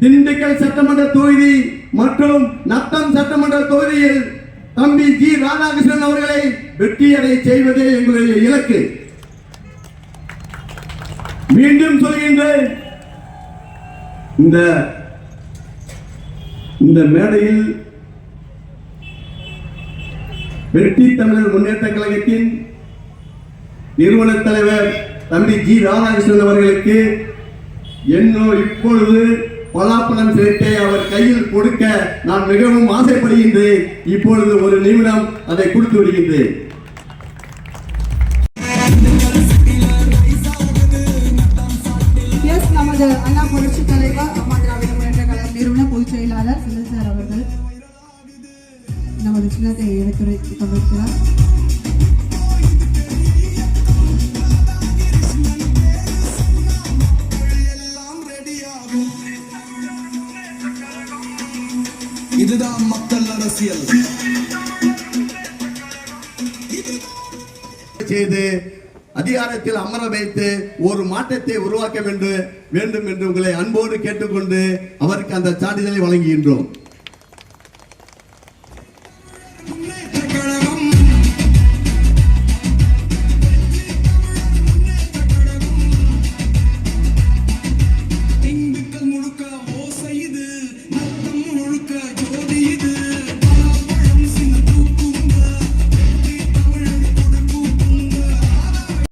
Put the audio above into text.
திண்டுக்கல் சட்டமன்ற தொகுதி மற்றும் நத்தம் சட்டமன்ற தொகுதியில் தம்பி ஜி ராதாகிருஷ்ணன் அவர்களை வெற்றியடை செய்வதே எங்களுடைய இலக்கு. மீண்டும் சொல்கின்றேன், இந்த மேடையில் வெற்றி தமிழர் முன்னேற்ற கழகத்தின் நிறுவன தலைவர் தம்பி ஜி ராதாகிருஷ்ணன் அவர்களுக்கு இப்பொழுது பலாப்பழம் சிரட்டை அவர் கையில் கொடுக்க நான் மிகவும் ஆசைப்படுகின்றேன். இப்பொழுது ஒரு நிமிடம் அதை கொடுத்து விடுகின்றேன். நமது அண்ணா புரட்சி தலைவர் அம்மா திராவிட முன்னேற்ற கழக நிறுவன பொதுச் செயலாளர் செல்வன் சார் அவர்கள் நமது சின்னத்தை எடுத்துரைத்துக் கொண்டிருக்கிறார். இதுதான் மக்கள் அரசியல் செய்து அதிகாரத்தில் அமர வைத்து ஒரு மாற்றத்தை உருவாக்க வேண்டும் என்று உங்களை அன்போடு கேட்டுக்கொண்டு அவருக்கு அந்த சான்றிதழை வழங்குகின்றோம்.